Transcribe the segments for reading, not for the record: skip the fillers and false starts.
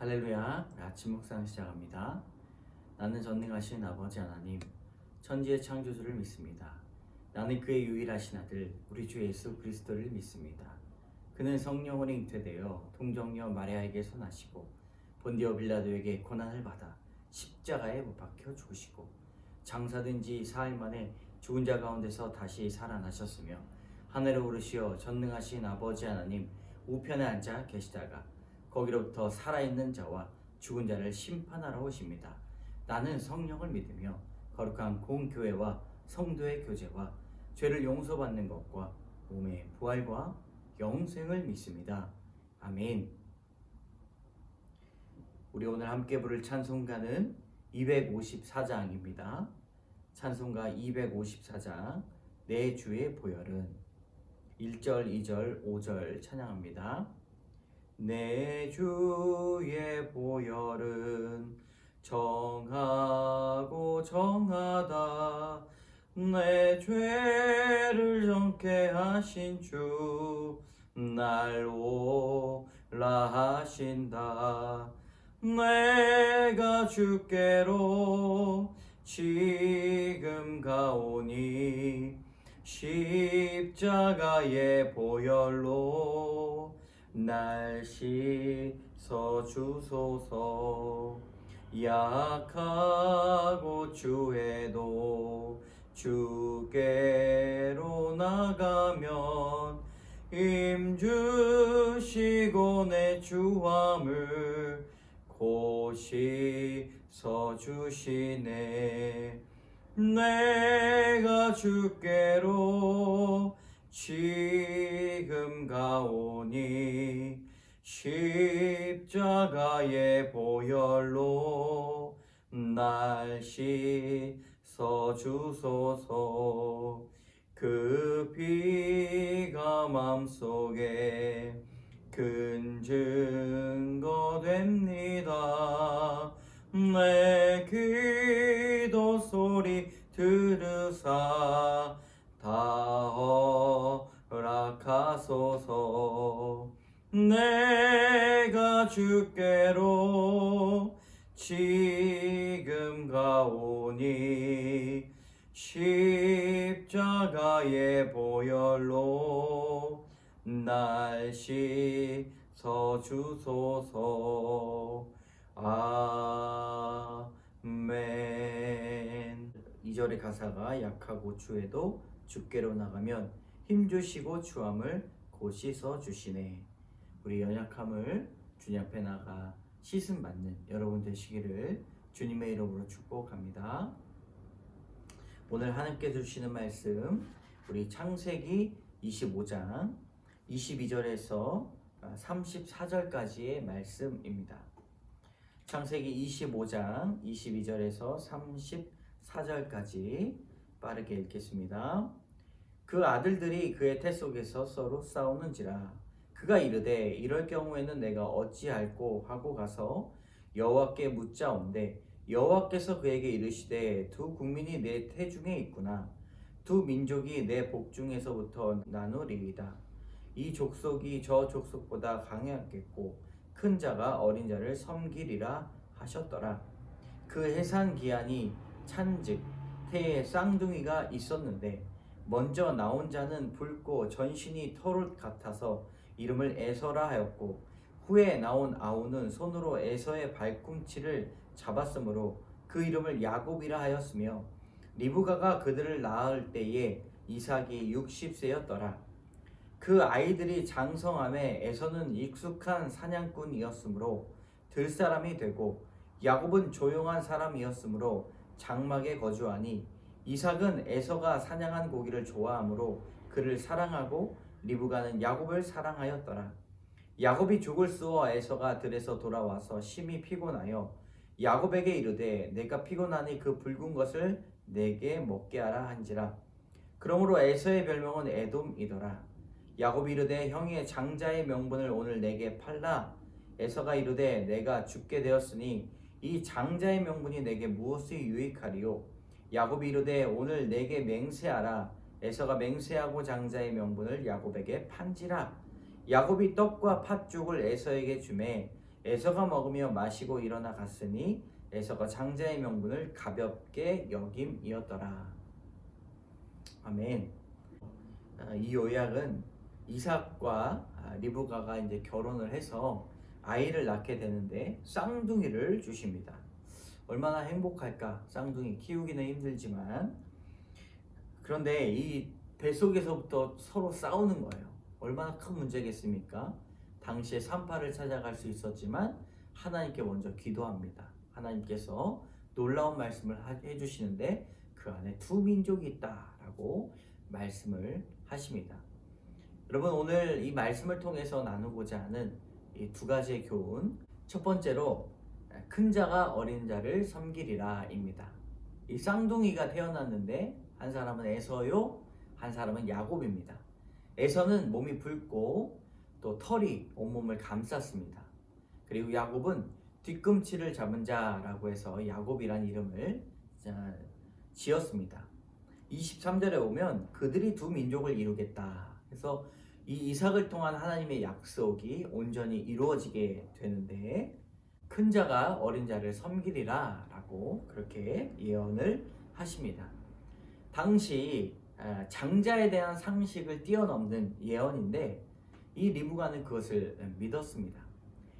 할렐루야. 아침 묵상 시작합니다. 나는 전능하신 아버지 하나님, 천지의 창조주를 믿습니다. 나는 그의 유일하신 아들, 우리 주 예수 그리스도를 믿습니다. 그는 성령으로 잉태되어 동정녀 마리아에게서 나시고 본디오 빌라도에게 고난을 받아 십자가에 못 박혀 죽으시고 장사된 지 사흘 만에 죽은 자 가운데서 다시 살아나셨으며 하늘에 오르시어 전능하신 아버지 하나님 우편에 앉아 계시다가 거기로부터 살아있는 자와 죽은 자를 심판하러 오십니다. 나는 성령을 믿으며 거룩한 공교회와 성도의 교제와 죄를 용서받는 것과 몸의 부활과 영생을 믿습니다. 아멘. 우리 오늘 함께 부를 찬송가는 254장입니다. 찬송가 254장 내 주의 보혈은 1절, 2절, 5절 찬양합니다. 내 주의 보혈은 정하고 정하다. 내 죄를 정케 하신 주 날 오라 하신다. 내가 주께로 지금 가오니 십자가의 보혈로 날 씻어 주소서. 약하고 주에도 주께로 나가면 힘 주시고 내 주함을 고시서 주시네. 내가 주께로 지금 가오니 십자가의 보혈로 날 씻어 주소서. 그 피가 맘속에 큰 증거 됩니다. 내 기도 소리 들으사 다 허락하소서. 내가 주께로 지금 가오니 십자가의 보혈로 날 씻어 주소서. 아멘. 2절의 가사가 약하고 주에도 주께로 나가면 힘주시고 주함을 곧 씻어 주시네. 우리 연약함을 주님 앞에 나가 씻음 받는 여러분 되시기를 주님의 이름으로 축복합니다. 오늘 하나님께 주시는 말씀, 우리 창세기 25장 22절에서 34절까지의 말씀입니다. 창세기 25장 22절에서 34절까지 빠르게 읽겠습니다. 그 아들들이 그의 태 속에서 서로 싸우는지라. 그가 이르되 이럴 경우에는 내가 어찌할꼬 하고 가서 여호와께 묻자온대. 여호와께서 그에게 이르시되 두 국민이 내 태중에 있구나. 두 민족이 내 복중에서부터 나누리이다. 이 족속이 저 족속보다 강하겠고 큰 자가 어린 자를 섬기리라 하셨더라. 그 해산 기한이 찬즉 태에 쌍둥이가 있었는데 먼저 나온 자는 붉고 전신이 털옷 같아서 이름을 에서라 하였고 후에 나온 아우는 손으로 에서의 발꿈치를 잡았으므로 그 이름을 야곱이라 하였으며 리브가가 그들을 낳을 때에 이삭이 60세였더라. 그 아이들이 장성함에 에서는 익숙한 사냥꾼이었으므로 들사람이 되고 야곱은 조용한 사람이었으므로 장막에 거주하니 이삭은 에서가 사냥한 고기를 좋아하므로 그를 사랑하고 리브가는 야곱을 사랑하였더라. 야곱이 죽을 쏘어 에서가 들에서 돌아와서 심히 피곤하여 야곱에게 이르되 내가 피곤하니 그 붉은 것을 내게 먹게 하라 한지라. 그러므로 에서의 별명은 에돔이더라. 야곱이 이르되 형의 장자의 명분을 오늘 내게 팔라. 에서가 이르되 내가 죽게 되었으니 이 장자의 명분이 내게 무엇이 유익하리요. 야곱이 이르되 오늘 내게 맹세하라. 에서가 맹세하고 장자의 명분을 야곱에게 판지라. 야곱이 떡과 팥죽을 에서에게 주매 에서가 먹으며 마시고 일어나 갔으니 에서가 장자의 명분을 가볍게 여김이었더라. 아멘. 이 요약은 이삭과 리브가가 이제 결혼을 해서 아이를 낳게 되는데 쌍둥이를 주십니다. 얼마나 행복할까? 쌍둥이 키우기는 힘들지만, 그런데 이 뱃속에서부터 서로 싸우는 거예요. 얼마나 큰 문제겠습니까? 당시에 산파를 찾아갈 수 있었지만 하나님께 먼저 기도합니다. 하나님께서 놀라운 말씀을 해주시는데 그 안에 두 민족이 있다라고 말씀을 하십니다. 여러분, 오늘 이 말씀을 통해서 나누고자 하는 이 두 가지의 교훈, 첫 번째로 큰 자가 어린 자를 섬기리라 입니다. 이 쌍둥이가 태어났는데 한 사람은 에서요, 한 사람은 야곱입니다. 에서는 몸이 붉고 또 털이 온몸을 감쌌습니다. 그리고 야곱은 뒤꿈치를 잡은 자라고 해서 야곱이란 이름을 지었습니다. 23절에 오면 그들이 두 민족을 이루겠다. 그래서 이 이삭을 통한 하나님의 약속이 온전히 이루어지게 되는데, 큰 자가 어린 자를 섬기리라 라고 그렇게 예언을 하십니다. 당시 장자에 대한 상식을 뛰어넘는 예언인데 이 리브가는 그것을 믿었습니다.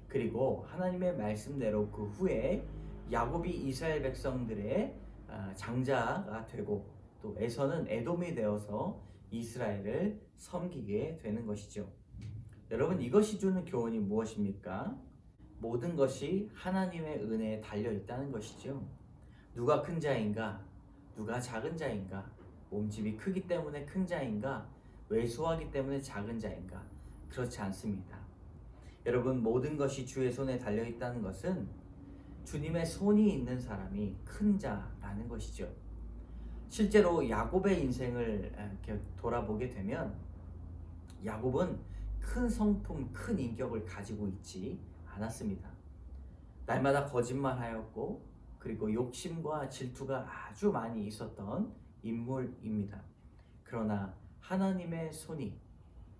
그리고 하나님의 말씀대로 그 후에 야곱이 이스라엘 백성들의 장자가 되고 또 에서는 에돔이 되어서 이스라엘을 섬기게 되는 것이죠. 여러분, 이것이 주는 교훈이 무엇입니까? 모든 것이 하나님의 은혜에 달려 있다는 것이죠. 누가 큰 자인가? 누가 작은 자인가? 몸집이 크기 때문에 큰 자인가? 왜소하기 때문에 작은 자인가? 그렇지 않습니다. 여러분, 모든 것이 주의 손에 달려 있다는 것은 주님의 손이 있는 사람이 큰 자라는 것이죠. 실제로 야곱의 인생을 이렇게 돌아보게 되면 야곱은 큰 성품, 큰 인격을 가지고 있지 않았습니다. 날마다 거짓말하였고 그리고 욕심과 질투가 아주 많이 있었던 인물입니다. 그러나 하나님의 손이,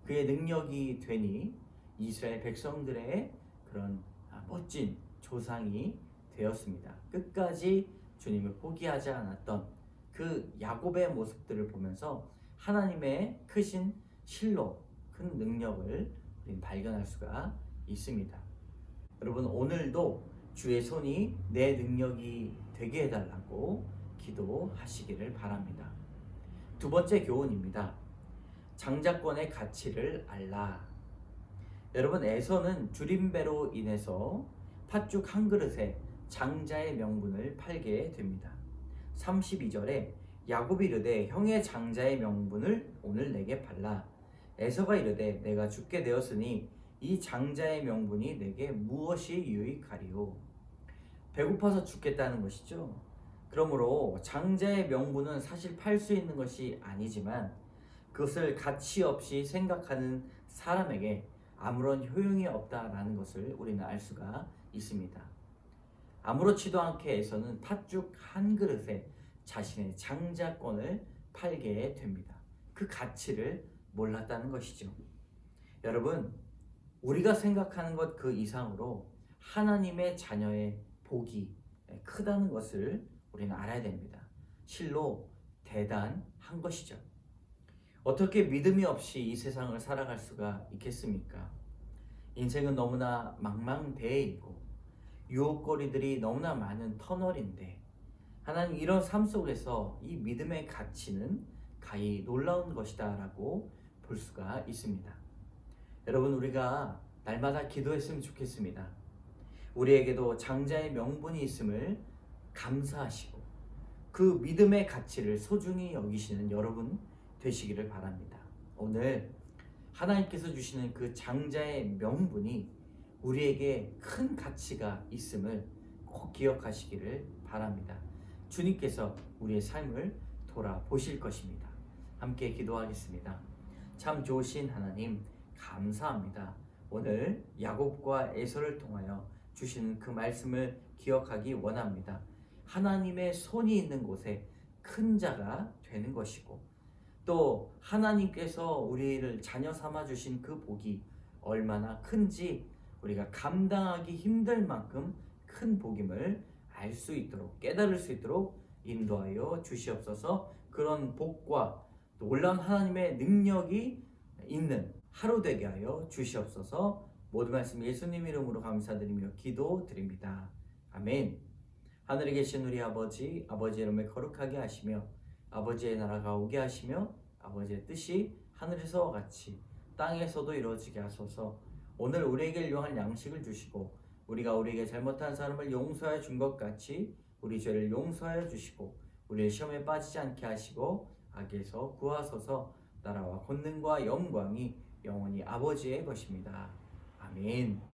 그의 능력이 되니 이스라엘 백성들의 그런 멋진 조상이 되었습니다. 끝까지 주님을 포기하지 않았던 그 야곱의 모습들을 보면서 하나님의 크신 실로, 큰 능력을 우리는 발견할 수가 있습니다. 여러분, 오늘도 주의 손이 내 능력이 되게 해달라고 기도하시기를 바랍니다. 두 번째 교훈입니다. 장자권의 가치를 알라. 여러분, 에서는 줄임배로 인해서 팥죽 한 그릇에 장자의 명분을 팔게 됩니다. 32절에 야곱이 이르되 형의 장자의 명분을 오늘 내게 팔라. 에서가 이르되 내가 죽게 되었으니 이 장자의 명분이 내게 무엇이 유익하리요? 배고파서 죽겠다는 것이죠. 그러므로 장자의 명분은 사실 팔 수 있는 것이 아니지만 그것을 가치 없이 생각하는 사람에게 아무런 효용이 없다라는 것을 우리는 알 수가 있습니다. 아무렇지도 않게 에서는 팥죽 한 그릇에 자신의 장자권을 팔게 됩니다. 그 가치를 몰랐다는 것이죠. 여러분, 우리가 생각하는 것 그 이상으로 하나님의 자녀의 복이 크다는 것을 우리는 알아야 됩니다. 실로 대단한 것이죠. 어떻게 믿음이 없이 이 세상을 살아갈 수가 있겠습니까? 인생은 너무나 망망대해이고 유혹거리들이 너무나 많은 터널인데 하나님, 이런 삶 속에서 이 믿음의 가치는 가히 놀라운 것이다 라고 볼 수가 있습니다. 여러분, 우리가 날마다 기도했으면 좋겠습니다. 우리에게도 장자의 명분이 있음을 감사하시고 그 믿음의 가치를 소중히 여기시는 여러분 되시기를 바랍니다. 오늘 하나님께서 주시는 그 장자의 명분이 우리에게 큰 가치가 있음을 꼭 기억하시기를 바랍니다. 주님께서 우리의 삶을 돌아보실 것입니다. 함께 기도하겠습니다. 참 좋으신 하나님, 감사합니다. 오늘 야곱과 에서를 통하여 주시는 그 말씀을 기억하기 원합니다. 하나님의 손이 있는 곳에 큰 자가 되는 것이고 또 하나님께서 우리를 자녀 삼아 주신 그 복이 얼마나 큰지 우리가 감당하기 힘들 만큼 큰 복임을 알 수 있도록 깨달을 수 있도록 인도하여 주시옵소서. 그런 복과 놀라운 하나님의 능력이 있는 하루 되게 하여 주시옵소서. 모든 말씀 예수님 이름으로 감사드리며 기도드립니다. 아멘. 하늘에 계신 우리 아버지, 아버지의 이름을 거룩하게 하시며 아버지의 나라가 오게 하시며 아버지의 뜻이 하늘에서와 같이 땅에서도 이루어지게 하소서. 오늘 우리에게 일용할 양식을 주시고 우리가 우리에게 잘못한 사람을 용서하여 준 것 같이 우리 죄를 용서하여 주시고 우리의 시험에 빠지지 않게 하시고 악에서 구하소서. 나라와 권능과 영광이 영원히 아버지의 것입니다. 아멘.